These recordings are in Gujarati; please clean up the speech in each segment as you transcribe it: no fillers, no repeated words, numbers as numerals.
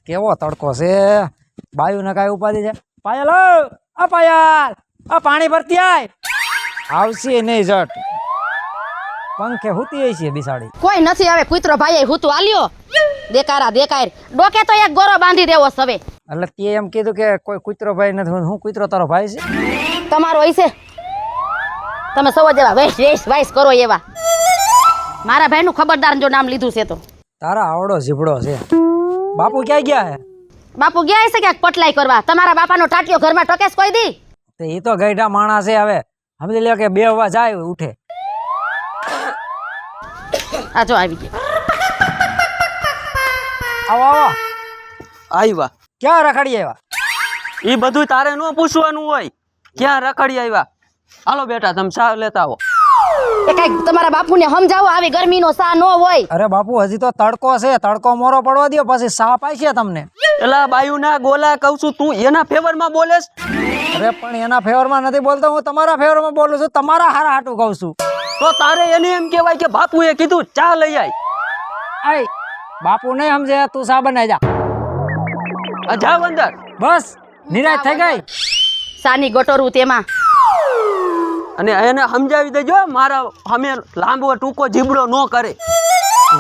કેવો તડકો છે બાયુને કાંઈ ઉપાધિ છે પાયલ આ પાયલ આ પાણી ભરતી આય આવશે નહીં જટ પંખે હુતી છે બિસાડી કોઈ નથી આવે કૂતરો ભાઈ હુતું આલ્યો દેકારા દેકાય ડોકે તો એક ગોરો બાંધી દેવો સવે એટલે તે એમ કીધું કે કોઈ કૂતરો ભાઈ નથી હું કૂતરો તારો ભાઈ છે તમારો હશે તમે સૌ જેવા વેશ વેશ વાઈસ કરો એવા મારા ભાઈનું ખબરદાર જો નામ લીધું છે તો તારા આવડો ઝીબડો છે બાપુ ક્યાં ગયા હે બાપુ ગયા હશે ક્યાંક પટલાઈ કરવા તમારા બાપાનો ટાટિયો ઘરમાં ટકેશ કોઈ દી તે ઈ તો ગઈઢા માણસ છે હવે સમજી લ્યો કે 2 વાગ્યા જાય ઉઠે આ જો આવી ગયા આવો આવો આવ્યા ક્યાં રખડી આવ્યા એ બધું તારે ન પૂછવાનું હોય ક્યાં રખડી આવ્યા હાલો બેટા તમે ચા લેતા આવો એ કઈક તમારા બાપુને સમજાવો આવી ગરમીનો સા નો હોય અરે બાપુ હજી તો તડકો છે તડકો મોરો પડવા દો પછી સા પાઈશે તમને એલા બાયુના ગોલા કહું છું તું એના ફેવરમાં બોલેસ અરે પણ એના ફેવરમાં નથી બોલતો હું તમારા ફેવરમાં બોલું છું તમારા હારા હાટું કહું છું તો તારે એને એમ કહેવાય કે બાપુએ કીધું ચા લઈ આય બાપુ નહીં સમજે તું સા બનાવી જા જાવ અંદર બસ નિરાશ થઈ ગઈ સાની ગટોરું તેમાં અને એને સમજાવી દેજો મારા અમે લાંબો ટૂંકો જીબડો ન કરે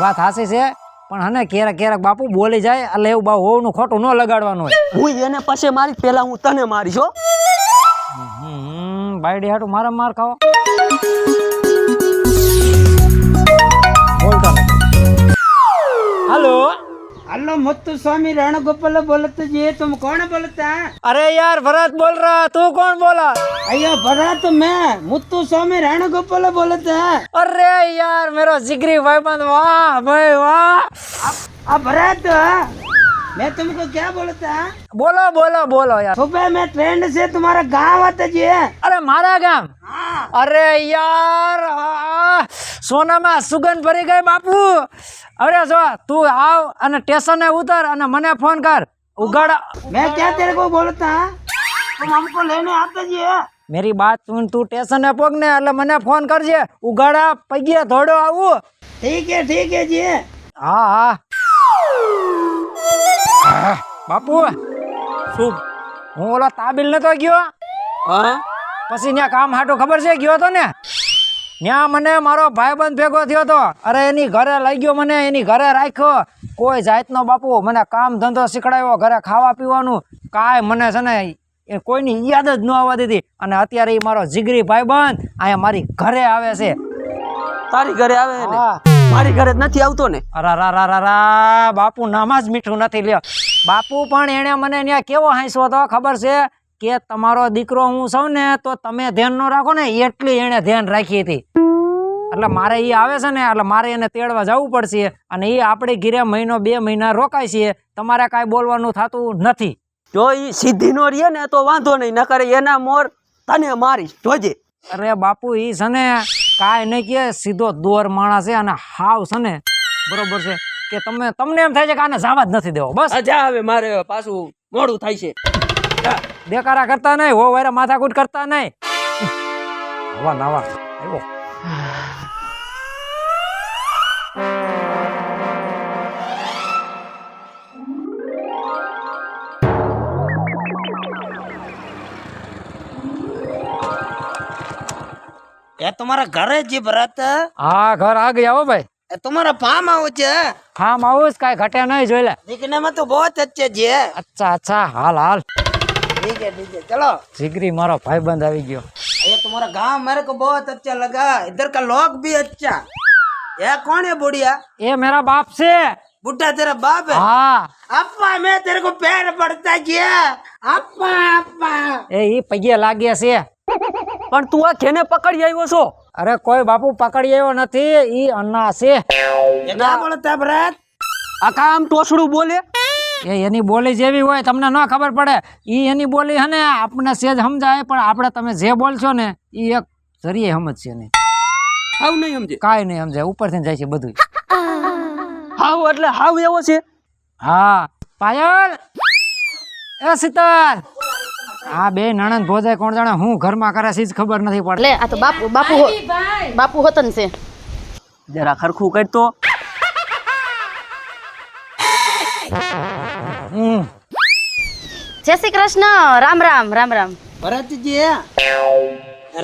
વાત હાસી છે પણ હને ક્યારેક ક્યારેક બાપુ બોલી જાય એટલે એવું બા હોવનું ખોટું ન લગાડવાનું હોય હું એને પછી મારી પેલા હું તને મારીશ હો બાયડી હાટું મારા માર ખાવો બોલતા નથી हेलो हेलो मुत्तु स्वामी रणगोपाल बोलते जी तुम कौन बोलता है अरे यार भरत बोल रहा तू कौन बोला अयो भरत मैं मुत्तु स्वामी रणगोपाल बोलते हैं अरे यार मेरा जिगरी भाईबंद वाह भाई वाह अब भरत मैं तुमको क्या बोलता है बोलो बोलो बोलो यार सुबह मैं ट्रेन से तुम्हारा गांव आता जी अरे मारा गाम अरे यार सोनाમાં સુગંધ ભરી ગઈ બાપુ અરે જો તું આવ અને સ્ટેશને ઉતર અને મને ફોન કર ઉગાડા मैं क्या तेरे को बोलता है तुम हमको लेने आते जी मेरी बात सुन तू स्टेशने પહોંચને એટલે મને ફોન કરજે ઉગાડા પગે ધોડો આવું ठीक है जी હા હા બાપુ શું હું ઓલો તાબિલ નતો ગયો હા પછી ત્યાં કામ હાટું ખબર છે ગયો તો ને ત્યાં મને મારો ભાઈબંધ ભેગો થયો તો અરે એની ઘરે લઈ ગયો મને એની ઘરે રાખ્યો કોઈ જાતનો બાપુ મને કામ ધંધો શીખડાવ્યો ઘરે ખાવા પીવાનું કાંઈ મને છે ને એ કોઈની યાદ જ ન આવવા દીધી અને અત્યારે એ મારો જીગરી ભાઈબંધ અહીંયા મારી ઘરે આવે છે તારી ઘરે આવે ને મારી ઘરે જ નથી આવતો ને અરા બાપુ નામાં જ મીઠું નથી લ્યો બાપુ પણ એણે મને ત્યાં કેવો હાંસ્યો હતો ખબર છે કે તમારો દીકરો હું છું ને તો તમે ધ્યાન ન રાખો ને એટલી એણે ધ્યાન રાખી હતી એટલે મારે એ આવે છે ને એટલે મારે એને તેડવા જવું પડશે અને એ આપણે ઘીરે 1-2 મહિના રોકાય છે તમારે કાંઈ બોલવાનું થતું નથી જો ઈ સીધી નો રહે ને તો વાંધો નહીં નકર એના મોર તને મારીશ જોજે અરે બાપુ એ છે ને કાંઈ નહીં કે સીધો દોર માણસ છે અને હાવ છે ને બરોબર છે કે તમને એમ થાય છે કે આને જવા જ નથી દેવો બસ જા હવે મારે પાછું મોડું થાય છે દેકારા કરતા નહીં હો વાયરા માથાકૂટ કરતા નહીં હવા નાવા આવ્યો ये तुम्हारा घर है जी भरत હા ઘર આ ગયા હો ભાઈ ये तुम्हारा फार्म हाउस है ફાર્મ હાઉસ કાંઈ ઘટે નહીં જોઈ લે दिखने में तो बहुत अच्छे जी है અચ્છા હાલ હાલ ठीक है चलो જીગરી મારો ભાઈબંધ આવી ગયો ये तुम्हारा गांव मेरे को बहुत अच्छा लगा इधर का लोग भी अच्छा ये कौन है बुढ़िया એ મેરા બાપ છે बुढ़ा तेरा बाप है હા अप्पा मैं तेरे को पैर पड़ता किया अप्पा अप्पा એ ઈ પગે લાગ્યા છે પણ તું આ કેને પકડી આવ્યો છો અરે કોઈ બાપુ પકડી આવ્યો નથી ઈ અન્ના છે ये क्या बोलता है भरत આ કામ ટોસડું બોલે એ એની બોલી જેવી હોય તમને ન ખબર પડે ઈ એની બોલી હે ને આપણને સેજ સમજાય પણ આપણે તમે જે બોલશો ને ઈ એક જરીએ સમજશે નહીં હાવ નહીં સમજે કાંઈ નહીં સમજાય ઉપરથી જાય છે બધું હાવ એટલે હાવ એવો છે હા પાયલ એ શીતલ આ બે નણંદ ભોજાય કોણ જાણે હું ઘરમાં કરે છે જ ખબર નથી પડતી લે આ તો બાપુ હોતન છે જરા ખરખું કરતો જય શ્રી કૃષ્ણ. રામ રામ રામ રામ. भरत जी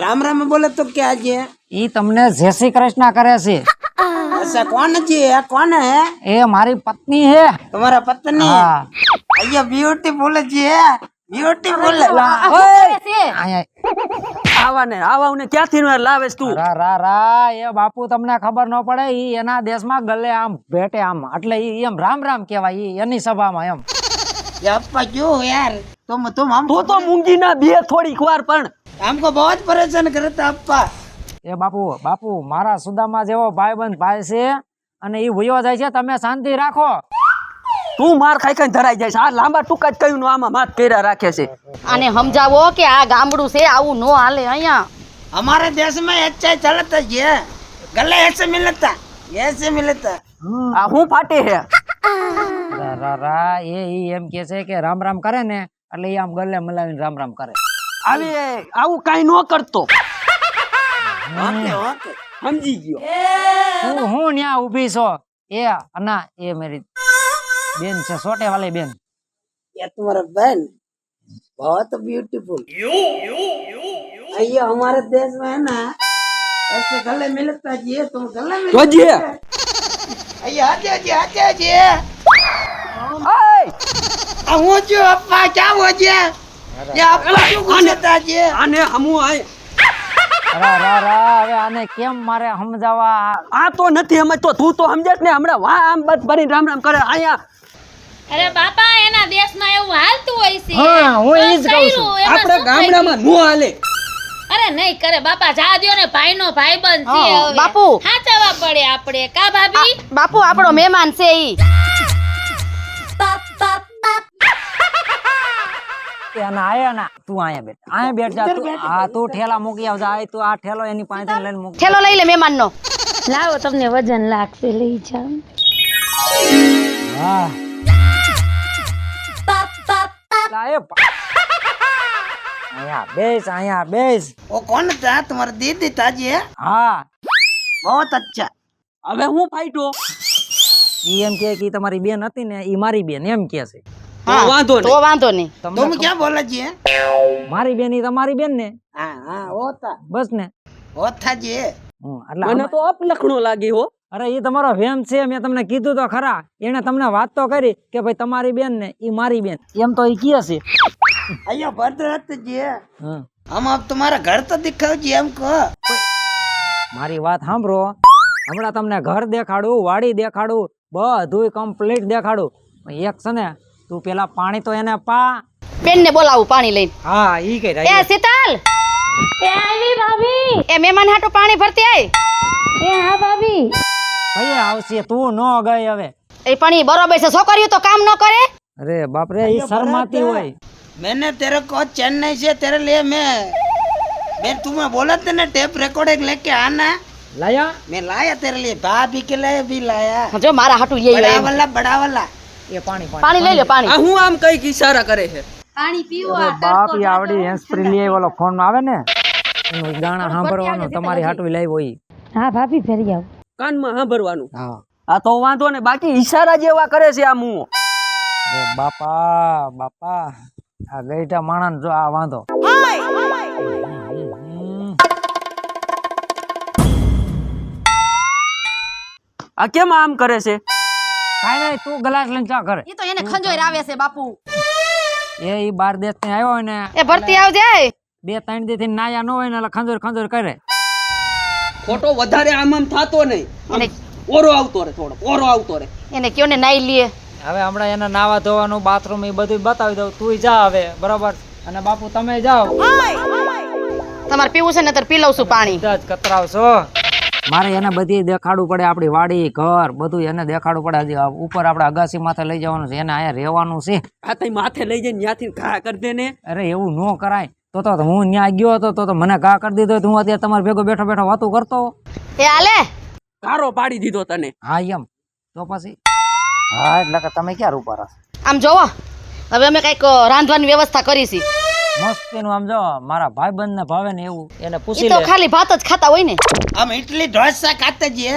राम राम बोले तो क्या जी? ઈ તમને જય શ્રી કૃષ્ણ કરે છે. ऐसा कौन जी है? कौन है? એ મારી પત્ની હે. तुम्हारा पत्नी? હા अय्या ब्यूटीफुल जी है, ब्यूटीफुल. અહીંયા આવા ને ક્યાંથી લાવેશ તું? રા રા રા એ બાપુ તમને ખબર ન પડે ઈ એના દેશમાં ગલે આમ ભેટે આમ એટલે ઈ એમ રામ રામ કહેવાય ઈ એની સભામાં એમ. ये अप्पा क्यों यार? तुम हम તું તો મૂંગી ના બે થોડીક વાર પણ हमको बहुत परेशान करता अप्पा. એ બાપુ મારા સુદામા જેવો ભાઈબંધ ભાઈ છે અને ઈ વયો જાય છે, તમે શાંતિ રાખો. તું માર ખાઈ ખાઈ ધરાઈ જાય છે. આ લાંબા ટૂંકા જ કયું આમાં માથ કર્યા રાખે છે. આને સમજાવો કે આ ગામડું છે, આવું નો હાલે અહીંયા. हमारे देश में अच्छा चलता है, गले ऐसे मिलता, ऐसे मिलता. આ હું ફાટે હે. રા રા રા ઈ એમ કે છે કે રામ રામ કરે ને એટલે ઈ આમ ગલે મલાવીને રામ રામ કરે. આવું કાઈ ન કરતો. Okay okay. સમજી ગયો. હું ન્યા ઊભી છો એ અના એ મેરી બેન છે, સોટે વાલી બેન. ये तुम्हारा बहन बहुत ब्यूटीफुल. अय्या हमारे देश में है ना ऐसे गले मिलता जी, तुम गले में જોજે. अय्या आजा जी. ઓય હું જો અપ્પા ક્યાં હો જે? ये अप्पा क्यों गुस्सा जी? આને હમુ આય. રા રા રા હવે આને કેમ મારે સમજાવવા? આ તો નથી સમજતો. તું તો સમજે ને હમણાં વાહ આમ બસ ભરીને રામ રામ કરે અહીંયા. અરે બાપા એના દેશમાં એવું હાલતું હોય છે. હા, હું તો ઈ જ કહું છું. કર્યું, એમાં આપણે શું થઈ ગામડામાં નો હાલે. ગયું? અરે નહીં કરે બાપા, જા દ્યો ને, ભાઈનો ભાઈબંધ છે હા, હવે. બાપુ. સાચવવા પડે આપણે, કા ભાભી? બાપુ આપણો મહેમાન છે ઈ. એ ના આયા ના તું અહીંયા બેઠ, અહીંયા બેઠ જા તું. હા તું ઠેલા મૂકી આવજા. આ તું આ ઠેલો એની પાસે લઈને મૂક. થેલો લઈ લે મહેમાનનો. લાવો તમને વજન લાગશે, લઈ જાઓ. હા લા એ અહીંયા બેસ. वो कौन था? तुम्हारा दीदी था जी? હા बहुत अच्छा. હવે હું ફાઈટો. ઈ એમ કે ઈ તમારી બેન હતી ને ઈ મારી બેન એમ કે છે. હા, વાંધો નહીં. તો વાંધો નહીં. તમને तुम क्या बोला जी? મારી બેન ઈ તમારી બેન ને हाँ हाँ वो था, બસ ને. वो था जी. એટલે મને તો અપલખણો લાગી હો. અરે ઈ તમારો વેમ છે, મેં તમને કીધું તો ખરા. એને તમને વાત તો કરી કે ભાઈ તમારી બેન ને ઈ મારી બેન એમ તો ઈ કહે છે. अय्या भद्रत जी, હમ. हम अब तुम्हारा घर तो दिखाओ जी हमको. મારી વાત સાંભળો, હમણાં તમને ઘર દેખાડું, વાડી દેખાડું, બધુંય કમ્પ્લીટ દેખાડું. પણ એક છે ને તું પેલા પાણી તો એને પા. બેનને બોલાવું પાણી લઈને. હા ઈ કઈ એ શીતલ, એ આવી ભાભી. એ મહેમાન હાટુ પાણી ભરતી આય. એ હા ભાભી. કઈ આવશે? તું ન ગઈ હવે. એ પાણી બરોબર છે, છોકરીઓ તો કામ ન કરે. અરે બાપ રે ઈ શરમાતી હોય. मैंने तेरे को चेन्नई से तेरे लिए मैं तुम्हें बोला था ना टेप रिकॉर्डिंग लेके आना. લાયા मैं लाया तेरे लिए, भाभी के लिए भी लाया. જો મારા હાટુ લઈ बड़ा આવ્યો. वाला बड़ा वाला. એ પાણી પાણી લઈ લે પાણી. આ હું આમ કઈક ઈશારા કરે છે. પાણી પીવો. અરે બાપ ઈ આવડી હેન્ડ ફ્રી લઈ આવ્યો ફોન માં આવે ને એનું ગાણા સાંભળવાનું તમારી હાટવી લાવ્યો ઈ. હા ભાભી ફેરી આવો. કાનમાં સાંભળવાનું. હા આ તો વાંધો ને, બાકી ઈશારા જેવા કરે છે આ મું. અરે બાપા આ ગઈઢા માણસ જો આ વાંધો. આ કેમ આમ કરે છે? કાઈ નહીં, તું ગ્લાસ લઈને ચા કરે. ઈ તો એને ખંજોઈ આવે છે બાપુ. એ ઈ બાર દેશ થી આવ્યો હોય ને એ ભરતી આવજે. 2-3 દી થી નાયા ન હોય ને એટલે ખંજોર કરે. ખોટો વધારે આમ થાતો નહીં. એને ઓરો આવતો રે, થોડો ઓરો આવતો રે. એને કયો ને નાઈ લે. હવે હમણાં એને નાવા ધોવાનું, બાથરૂમ એ બધું બતાવી દઉં. તું જા હવે, બરોબર? અને બાપુ તમે જાઓ. તમારે પીવું છે ને તો પી લઉં છું પાણી. બધા જ કતરાવશો. મારે એને બધી દેખાડવું પડે, આપણી વાડી ઘર બધું એને દેખાડવું પડે. હજી ઉપર આપણે અગાસી માથે લઈ જવાનું છે, એને અહીંયા રહેવાનું છે. આ તઈ માથે લઈ જઈને ત્યાંથી ઘા કરી દે ને. અરે એવું ન કરાય. તો હું ત્યાં ગયો હતો તો મને ઘા કરી દીધો. હું અત્યારે તમારે ભેગો બેઠો વાતું કરતો. એ હાલે. કારો પાડી દીધો તને. હા એમ તો પછી હા એટલે કે તમે ક્યાં રૂપારા? આમ જોવો, હવે અમે કઈક રાંધવાની વ્યવસ્થા કરી છે. મસ્તીનું આમ જો મારા ભાઈબંધ ને ભાવે ને એવું એને ઈ પૂછી તો લે. ખાલી ભાત જ ખાતા હોય ને. हम इडली डोसा खाते जी.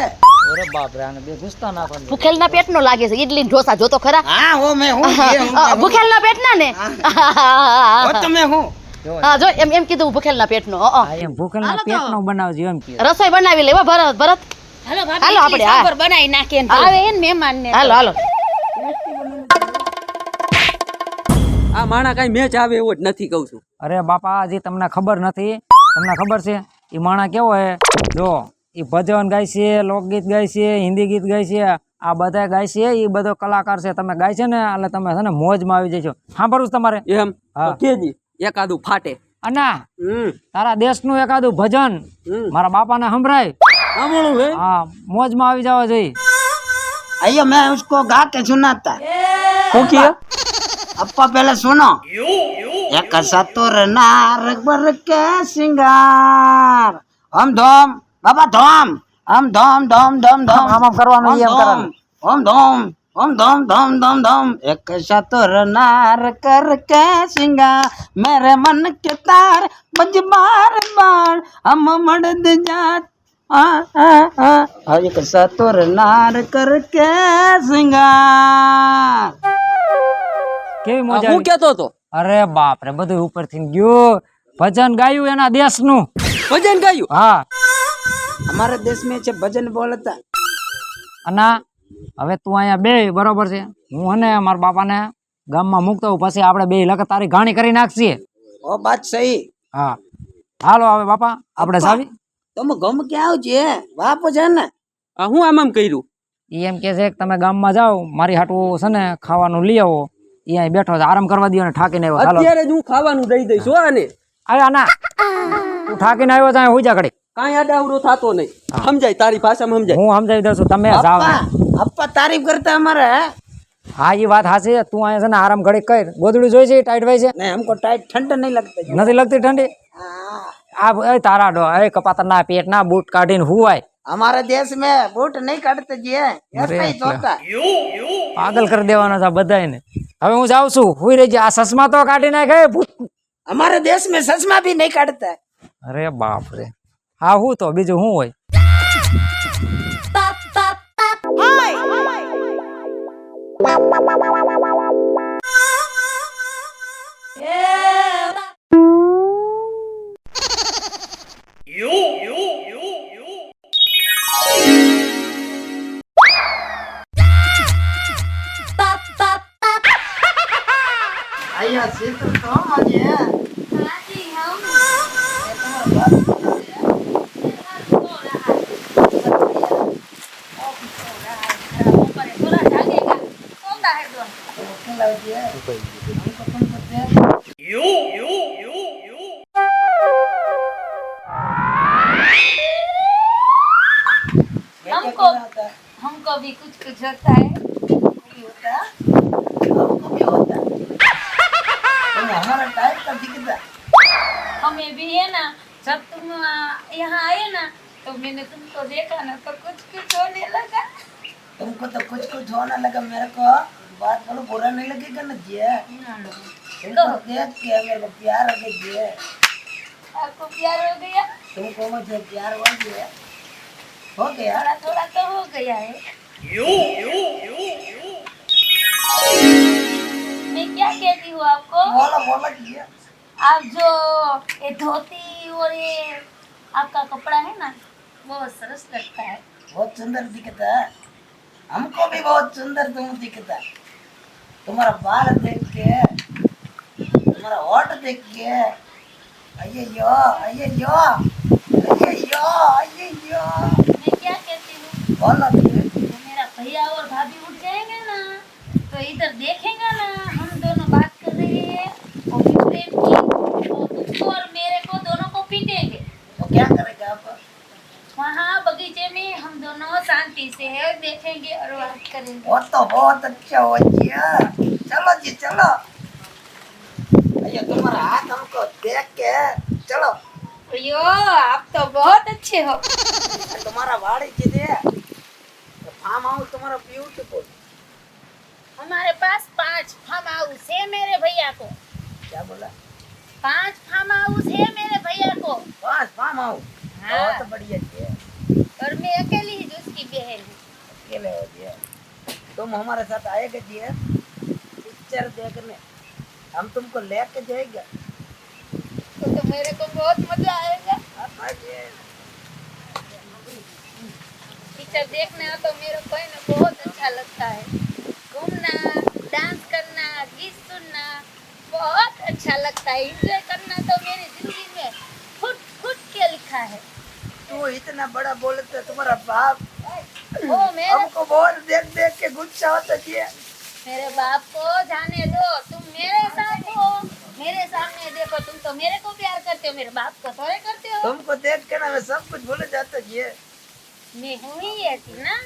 ઓરે બાપ રે, આને બે ઘૂસતા નાખો ને. ભૂખેલના પેટનો લાગે છે ઈડલી ને ઢોસા જોતો ખરા हाँ वो मैं हूँ ये हूँ, मैं हूँ। ભૂખેલના પેટના ને वो तो मैं हूँ। હા જો એમ એમ કીધું ભૂખેલના પેટનો આ એમ ભૂખેલના પેટનો બનાવજો એમ કે. રસોઈ બનાવી લેવા ભરત ભરત હાલો હાલો ભાભી આપણે, હા. સાંભર બનાવી નાખીએ ને હા. આવે ને મહેમાન ને હાલો હાલો આ માણા કઈ મેચ આવે એવો જ નથી કહું છું. અરે બાપા, હજી તમને ખબર નથી. તમને ખબર છે એ માણા કેવો હે? જો એ ભજન ગાય છે, લોકગીત ગાય છે, હિન્દી ગીત ગાય છે, આ બધા ગાય છે. એ બધો કલાકાર છે. તમે ગાય છે ને એટલે તમે છે ને મોજમાં આવી જશો. સાંભળવું છે તમારે? એમ હા. તો કેજી એકાદું ફાટે. અને હમ તારા દેશનું એકાદું ભજન મારા બાપાને સંભળાય. સાંભળું હે. હા, મોજમાં આવી જવા જોઈએ. आइए मैं उसको गा के सुनाता। શું કે अप्पा पहले सुनो। एक सतुर नार बर के सिंगार हम धोम बाबा धोम हम धोम धोम धोम धोम આમ આમ કરવાનું ઈ એમ કરવાનું. हम धोम हम धोम धोम धोम धोम एक सतुर नार कर के सिंगार मेरे मन के तार बज बार बार हम मर्द जात एक सतुर नार करके सिंगार। કેવી મજા હું આવી? કેતો તો અરે બાપ રે, બધું ઉપરથી ગયું. ભજન ગાયું એના દેશનું. ભજન ગાયું. હા. हमारे देश में છે ભજન બોલતા। અને હવે તું અહીંયા બે બરોબર છે, હું અને મારા બાપાને ગામમાં મૂકતો હોઉં, પછી આપણે બે લગત તારી ઘાણી કરી નાખીએ. ઓ बात सही। હા, હાલો હવે બાપા આપણે જાવી. તમે ગમ કે આવજે બાપ છે ને। આ હું આમ કર્યું. ઈ એમ કે છે કે તમે ગામમાં જાઓ, મારી હાટું છે ને ખાવાનું લઈ આવો. ઈ અહીં બેઠો છે, આરામ કરવા દો ને ઠાકીને આવ્યો. ચાલો અત્યારે જ હું ખાવાનું દઈ દઈશ હો આને. અરે ના, તું ઠાકીને આવ્યો ત્યાં હુઈ જા ઘડી. કાંઈ આડાવડો થતો નહીં. સમજાય તારી ભાષામાં સમજાય. હું સમજાવી દઉં છું, તમે જાઓ. અપ્પા તારીફ કરતા हमारे है। હા, એ વાત સાચી છે. તું અહીંયા છે ને આરામ ઘડી કર. ગોદડું જોઈ છે ટાઈટ હોય છે? नहीं हमको टाइट ठंडा नहीं लगता। નથી લગતી ઠંડી? આ એ તારા ડો એ કપાતર ના પેટ ના બૂટ કાઢીને હુવાય. हमारे देश में बूट नहीं काटते जी ऐसा ही होता। પાગલ કરી દેવાના છે બધાને. હવે હું જાઉં છું, હુઈ રહી જા. આ સસમા તો કાઢી નાખે ભૂત. हमारे देश में सचमा भी नहीं काटता। અરે બાપ રે, હા હું તો બીજું શું હોય? आइया सीत तो मजे हमको भी कुछ होता है। हमारा टाइप का दिखता। हमें भी है ना, जब तुम यहाँ आए ना तो मैंने तुमको देखा ना तो कुछ होने लगा। तुमको तो कुछ होने लगा, मेरे को बात बोलो बुरा नहीं लगेगा ना जी। तुमको देख के मेरे को प्यार हो गया जी। आपको प्यार हो गया? तुमको मुझे प्यार हो गया। हो गया थोड़ा थोड़ा तो हो गया है। मैं क्या कहती हूँ आपको, बोलो बोलो जी। आप जो ये धोती और ये आपका कपड़ा है ना बहुत सरस लगता है। बहुत सुंदर दिखता है। हमको भी बहुत सुंदर तुम दिखता। तुम्हारा बाल देख के, तुम्हारा होठ देख के, अय्यो अय्यो अय्यो अय्यो। मैं क्या कहती हूँ, बोलो जी। तो मेरा भैया और भाभी उठ जाएंगे ना तो इधर देखेंगे ना हम दोनों बात कर रहे हैं और प्रेम की, तो तुमको और मेरे को दोनों को पीटेंगे। तो क्या करेगा आप? वहाँ बगीचे में हम दोनों शांति से बैठेंगे और बात करेंगे। वो तो बहुत अच्छा हो जी। चलो जी चलो। अय्यो तुम्हारा हाथ हमको देख के चलो। अयो आप तो बहुत अच्छे हो। तुम्हारा वाड़ी किधर? फार्म हाउस तुम्हारा ब्यूटीफुल। हमारे पास 5 फार्म हाउस है मेरे भैया को। क्या बोला? 5 फार्म हाउस है मेरे भैया को। 5 फार्म हाउस। हाँ। बहुत बढ़िया जी। और मैं अकेली ही जो उसकी बहन अकेले हो गए। तुम हमारे साथ आएगा जी पिक्चर देखने, हम तुमको लेके जाएगा। तो मेरे को बहुत मजा आएगा। पिक्चर देखने तो मेरे को है ना बहुत अच्छा लगता है। घूमना, डांस करना, गीत सुनना बहुत अच्छा लगता है। एंजॉय करना तो मेरी जिंदगी में फुट फुट के लिखा है। तू इतना बड़ा बोलते तुम्हारा बाप ओ मेरे हमको बहुत देख देख के गुस्सा होता जी। मेरे बाप को जाने दो, तुम मेरे साथ हो, मेरे सामने देखो। तुम तो मेरे को प्यार करते हो, मेरे बाप को थोड़े करते हो। तुमको देख के ना मैं सब कुछ भूल जाता जी। मैं हूँ ही ऐसी ना।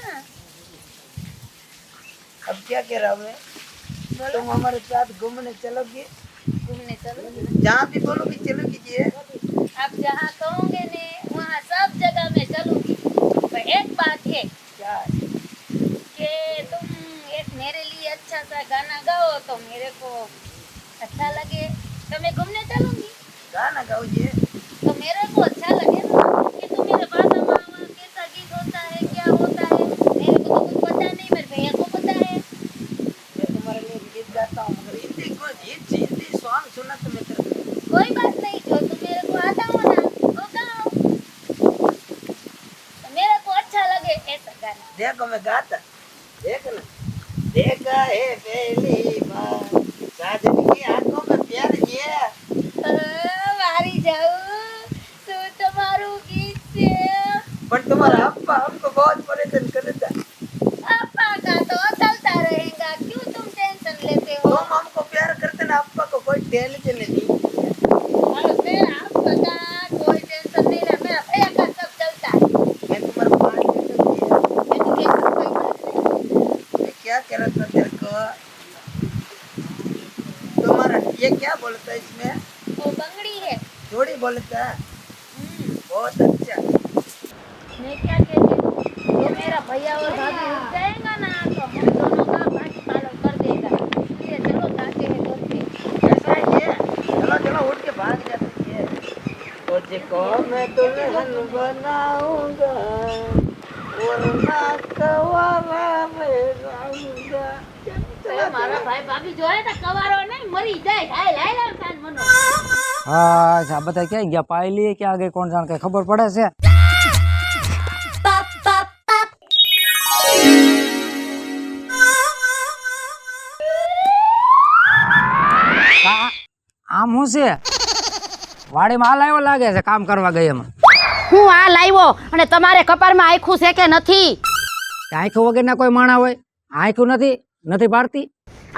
अब क्या कह रहा हूँ मैं, तुम हमारे साथ घूमने चलोगी, घूमने चलो। जहाँ भी बोलोगी चलोगी जी। आप जहाँ कहोगे ने वहाँ सब जगह में चलूंगी। पर एक बात है क्या कि तुम एक मेरे लिए अच्छा सा गाना गाओ तो मेरे को अच्छा लगे तो मैं घूमने चलूंगी। गाना गाओ जी। तो मेरे को अच्छा लगे ना कि तुम मेरे भाषा में कैसा गीत होता है, क्या होता है। मेरे को तो कुछ पता नहीं, मेरे भैया को पता है। मैं तुम्हारे लिए गीत गाता हूँ, मगर हिंदी सॉन्ग सुना तो मैं तेरे को। कोई बात नहीं, जो तुम मेरे को आता हो ना वो गाओ तो मेरे को अच्छा लगे ऐसा गाना। देखो मैं गाता, देख ना। देखा है पहली बार साजन की आंखों में प्यार ये। मारी जाऊं तो तुम्हारू गीत से। पर तुम्हारा अप्पा हमको बहुत परेशान करता। अप्पा का तो चलता रहेगा, क्यों तुम टेंशन लेते हो। तुम हमको प्यार करते ना, अप्पा को कोई टेंशन नहीं। और मेरा अप्पा का कोई टेंशन नहीं है, मेरा भैया का सब चलता है। मैं तुम्हारा पानी देता हूँ। मैं तो कहता कोई बात नहीं। मैं क्या कह रहा था तेरे को, तुम्हारा ये क्या बोलता है इसमें, वो बंगड़ी है। जोड़ी बोलता है। बहुत अच्छा। मैं क्या कहती हूँ, तो मेरा भैया और भाभी उठ जाएगा ना तो हम दोनों का भागी पालन कर देगा। इसलिए चलो जाते हैं घर पे। ऐसा है ये, चलो चलो उठ के भाग जाते हैं। तुझको मैं दुल्हन बनाऊंगा वरना कवारा में रहूंगा। तो मारा भाई भाभी जो है ना कवारो नहीं मरी जाए। हाय हाय लाल मनो। હા આ બધા ક્યાં ગયા પાયલી કે આગે કોણ જાણ કઈ ખબર પડે છે? આમ હું છે વાડીમાં હાલ આવ્યો લાગે છે કામ કરવા ગઈ એમાં. હું આ લાવ્યો અને તમારે કપારમાં આખું છે કે નથી? આંખો વગરના કોઈ માણા હોય? આંખું નથી પાડતી?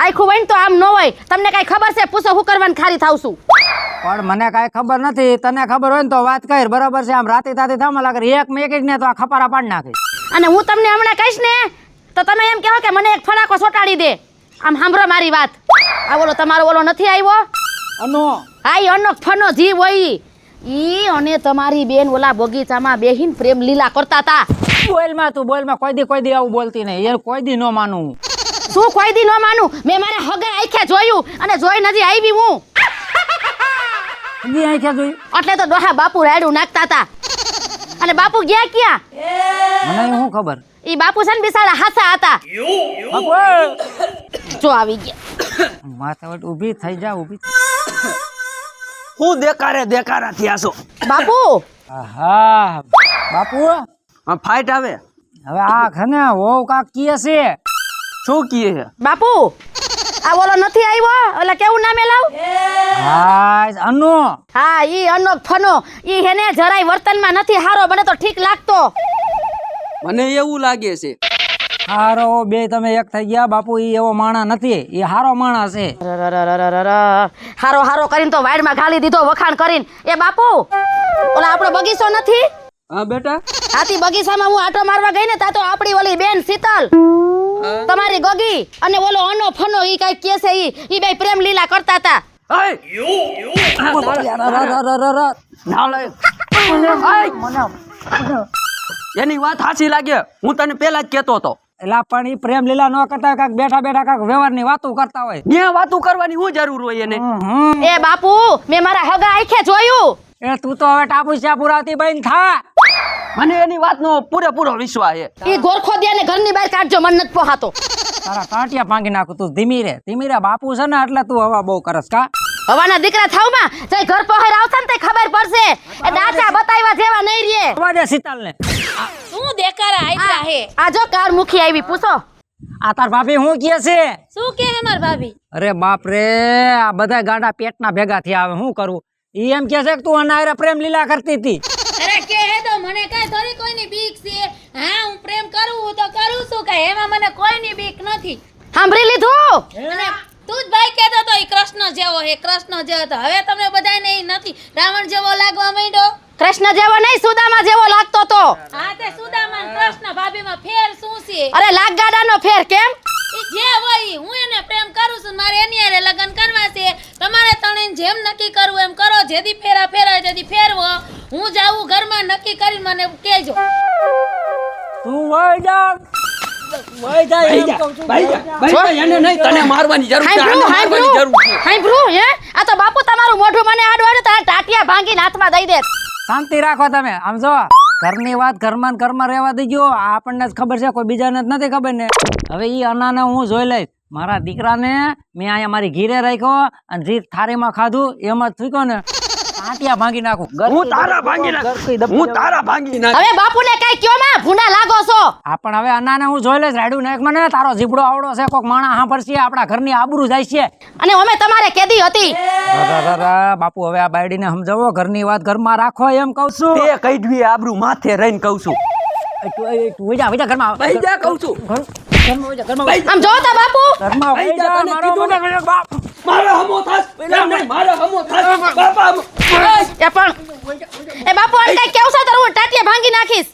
આખું હોય ને તો આમ ન હોય. તમને કઈ ખબર છે? પૂછો હું કરવાની ખારી થાવ છું. પણ મને કાંઈ ખબર નથી, તને ખબર હોય ને તો વાત કર. બરાબર છે? આમ રાતે તાતે થામાં લાગે એક મેં એક ને તો આ ખપારા પાડી નાખે. અને હું તમને હમણાં કહીશ ને તો તમે એમ કહો કે મને એક ફડાકો સોટાડી દે. આમ સાંભળો મારી વાત. આ ઓલો તમારો ઓલો નથી આવ્યો? અનો હા ઈ અનો ફનો જીવ હોય ઈ અને તમારી બેન ઓલા બગીચામાં બેહીન પ્રેમ લીલા કરતા હતા. બોલમાં કોઈ દી આવું બોલતી નહીં. એ કોઈ દી ન માનું હું. શું કોઈ દી ન માનું? મેં મારા હગે આંખે જોયું અને જોઈ નથી આવી હું. દી આંખે જોઈ? એટલે તો ડોહા બાપુ રાયડું નાખતા હતા. અને બાપુ ગયા ક્યાં? મને શું ખબર? ઈ બાપુ છે ને બિસાડા હાસા હતા. બાપુ જો આવી ગયા. માથાવટ ઊભી થઈ જા, ઊભી. હું દેકારા થયા છો. બાપુ હા બાપુ ફાઇટ આવે. હવે આ ખને હોવ કાક કીએ છે. શું કીએ છે? બાપુ આ ઓલો નથી આવ્યો? ઓલા કેવું નામે લાવ? હા અનો. હા ઈ અનો ફનો ઈ હેને જરાય વર્તનમાં નથી હારો. મને તો ઠીક લાગતો. મને એવું લાગે છે. હારો બે તમે એક થઈ ગયા. બાપુ ઈ એવો માણા નથી, ઈ હારો માણા છે. હારો હારો કરીને તો વાડમાં ગાલી દીધો વખાણ કરીને. એ બાપુ ઓલા આપણો બગીચો નથી? હા બેટા. આથી બગીચામાં હું આટો મારવા ગઈ ને તા તો આપણી ઓલી બેન શીતલ, તમારી ગગી અને ઓલો અનો ફનો ઈ કઈ કે છે ઈ બે પ્રેમ લીલા કરતા હતા. એની વાત સાચી લાગે. હું તને પેલા જ કેતો હતો. એલા પણ ઈ પ્રેમ લીલા ન કરતા, કાક બેઠા કાક વ્યવહારની વાતો કરતા હોય. ત્યાં વાતું કરવાની શું જરૂર હોય એને? એ બાપુ મેં મારા હગા આંખે જોયું. એ તું તો હવે ટાપુ ચાપુ રાતી બંધ થા. મને એની વાતનો પૂરેપૂરો વિશ્વાસ છે. ઈ ગોરખો દે ને ઘરની બહાર કાઢજો, મન નથી પોહાતો. તારા ટાંટિયા ભાંગી નાખું. તું ધીમી રે બાપુ છે ને એટલે તું હવા બહુ કરસ કા. હવાના દીકરા થાવમાં જઈ ઘર પહોર આવતા ને તે ખબર પડશે. એ દાચા બતાવ્યા જેવા નહીં રે. અવાજ દે શીતલ ને. શું દેખાડા આયલા હે? આ જો કાર મુખી આવી, પૂછો. આ તાર ભાભી હું કહે છે? શું કે હે માર ભાભી? અરે બાપ રે, આ બધા ગાંડા પેટના ભેગા થયા. હવે શું કરું? ઈ એમ કે છે કે તું અનાયરે પ્રેમ લીલા કરતી હતી. અરે કે હે તો મને કાઈ થોડી કોઈની બીક છે. હા હું પ્રેમ કરું તો કરું છું, કાઈ એમાં મને કોઈની બીક નથી. સાંભળી લીધું? અને તું જ ભાઈ કહેતો તો ઈ કૃષ્ણ જેવો હે, કૃષ્ણ જેવો. તો હવે તમને બધાયને ઈ નથી રાવણ જેવો લાગવા માંડ્યો. કૃષ્ણ જેવો નહીં, સુદામા જેવો લાગતો તો. હા તે સુદામા ને કૃષ્ણ ભાભીમાં ફેર શું છે? અરે લાગગાડાનો ફેર કેમ? ઈ જે હોય ઈ. હું એને પ્રેમ કરું છું, મારે એની હારે લગ્ન કરવા છે. તમારે ત્રણેય જેમ નક્કી કરવું એમ કરો. જેદી ફેરા ફેરાય જેદી ફેરવો. હું જાઉં ઘરમાં નક્કી કરીને મને કહેજો. તું વઈ જા. વઈ જા એમ કહું છું. ભાઈ એને નહીં, તને મારવાની જરૂર છે, આને મારવાની જરૂર છે. હાંભળું હે? આ તો બાપુ તમારું મોઢું મને આડવાડું તારા ટાટિયા ભાંગીને હાથમાં દઈ દે. શાંતિ રાખો તમે. આમ જો ઘરની વાત ઘરમાં ને ઘરમાં રહેવા દેજો. આ આપણને જ ખબર છે, કોઈ બીજાને જ નથી ખબર ને. હવે ઈ અનાને હું જોઈ લઈશ. મારા દીકરાને મેં અહીંયા મારી ઘીરે રાખ્યો અને જે થાળીમાં ખાધું એમ જ થૂક્યો ને આટિયા ભાંગી નાખું. હું તારા ભાંગી નાખ. હું તારા ભાંગી નાખ. હવે બાપુને કઈ કયો માં ભૂંડા લાગો છો. હા પણ હવે અનાને હું જોઈ લઈશ. રાડું નાખ મને. તારો જીબડો આવડો છે, કોક માણા સાંભળશે, આપણા ઘરની આબરૂ જાય છે. અને અમે તમારે કેદી હતી. બાપુ હવે આ બાયડીને સમજાવો, ઘરની વાત ઘરમાં રાખો એમ કહું છું. તે કઈડવી આબરૂ માથે રહીને કહું છું. વઈ જા ઘરમાં. ભાઈ જા કહું છું. આમ જો તા બાપુ. ઘરમાં વઈ જા. તને મારો કીધું ને. મને બાપ. મારો હમો થાસ. એમ નહીં, મારો હમો થાસ. બાપા એ પણ એ બાપુ આને કઈ કેવું છે તારું ટાટિયા ભાંગી નાખીશ.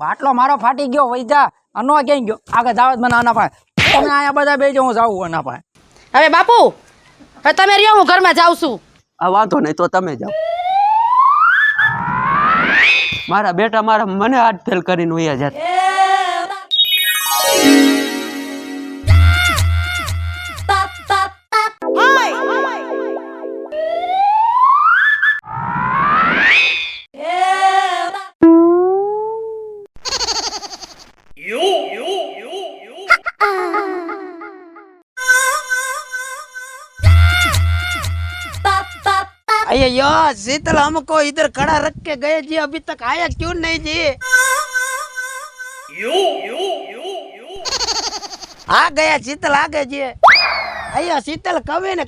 પાટલો મારો ફાટી ગયો. વઈ જા. અનો ક્યાં ગયો? આગળ જાવ મને આના પાસે. તમે અહીંયા બધા બેજો, હું જાઉં આના પાસે. હવે બાપુ હવે તમે રહ્યો, હું ઘરમાં જાઉં છું. આ વાંધો નહીં, તો તમે જાઓ. મારા બેટા મારા મને હાથ ફેલ કરીને વયા જાત. अये यो शीतल हमको इधर खड़ा रख के गए जी, अभी तक आया क्यों नहीं जी? आ गया शीतल, आ गया जी. अयो शीतल कभी न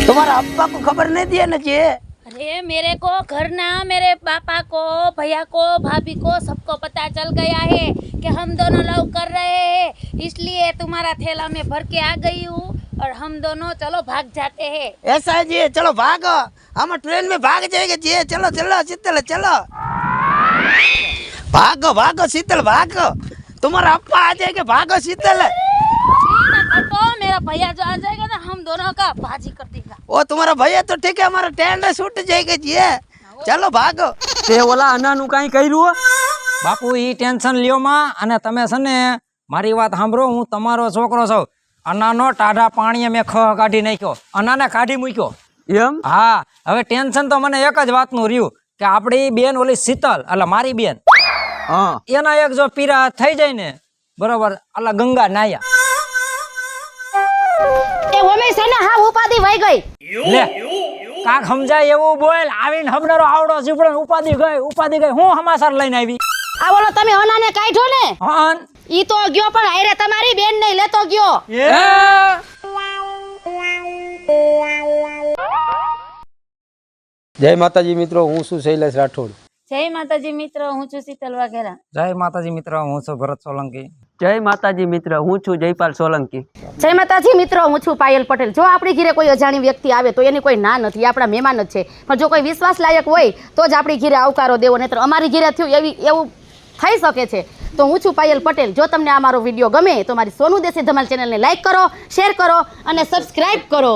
तुम्हारा अब्बा को खबर नहीं दिया ना जी? अरे मेरे को घर ना, मेरे पापा को, भैया को, भाभी को, सबको पता चल गया है कि हम दोनों लव कर रहे हैं. इसलिए तुम्हारा थैला में भर के आ गई हूँ और हम दोनों चलो भाग जाते हैं. ऐसा है जी, चलो भागो, हम ट्रेन में भाग जाएंगे जी. चलो चलो शीतल चलो, भागो भागो शीतल भागो, तुम्हारा अब्बा आ जाएंगे, भागो शीतल. तो मेरा भैया जो आ जाएगा ना, हम दोनों का बाजी कर देगा. ओ तुम्हारा भैया तो ठीक है, हमारा टेंट छूट जाएगा जी. चलो भागो. તે ઓલા અનાનું કાંઈ કર્યું? બાપુ ઈ ટેન્શન લ્યો માં. અને તમે છે ને મારી વાત સાંભળો, હું તમારો છોકરો છું. અનાનો ટાઢા પાણીએ મેં ખ કાઢી નાખ્યો, અનાને કાઢી મૂક્યો. એમ? હા હવે ટેન્શન તો મને એક જ વાતનું રહ્યું કે આપણી બેન ઓલી શીતલ એટલે મારી બેન, હા, એના એક જો પીરા થઈ જાય ને બરોબર, અલા ગંગા નાયા એ ઓમે છે ને હા ઉપાધી વઈ ગઈ. લે કાક સમજાય એવું બોલ. આવીને હમણારો આવડો જીબડો ઉપાધી ગઈ. હું સમાચાર લઈને આવી. આ બોલો તમે અનાને કાઢ્યો ને, હા ઈ તો ગયો પણ હારે તમારી બેન નહીં લેતો ગયો. જય માતાજી મિત્રો, હું છું શૈલેષ રાઠોડ. જય માતાજી મિત્ર, હું છું શીતલ વાઘેલા. જય માતાજી મિત્ર, હું છું ભરત સોલંકી. જય માતાજી મિત્ર, હું છું જયપાલ સોલંકી. જય માતાજી મિત્રો, હું છું પાયલ પટેલ. જો આપણી ઘરે કોઈ અજાણી વ્યક્તિ આવે તો એની કોઈ ના નથી, આપણા મહેમાન જ છે. પણ જો કોઈ વિશ્વાસ લાયક હોય તો જ આપણી ઘરે આવકારો દેવો, નહીતર અમારી ઘરે થયું એવું થઈ શકે છે. તો હું છું પાયલ પટેલ. જો તમને આ મારો વિડીયો ગમે તો મારી સોનુ દેશી ધમાલ ચેનલને લાઈક કરો, શેર કરો અને સબસ્ક્રાઇબ કરો.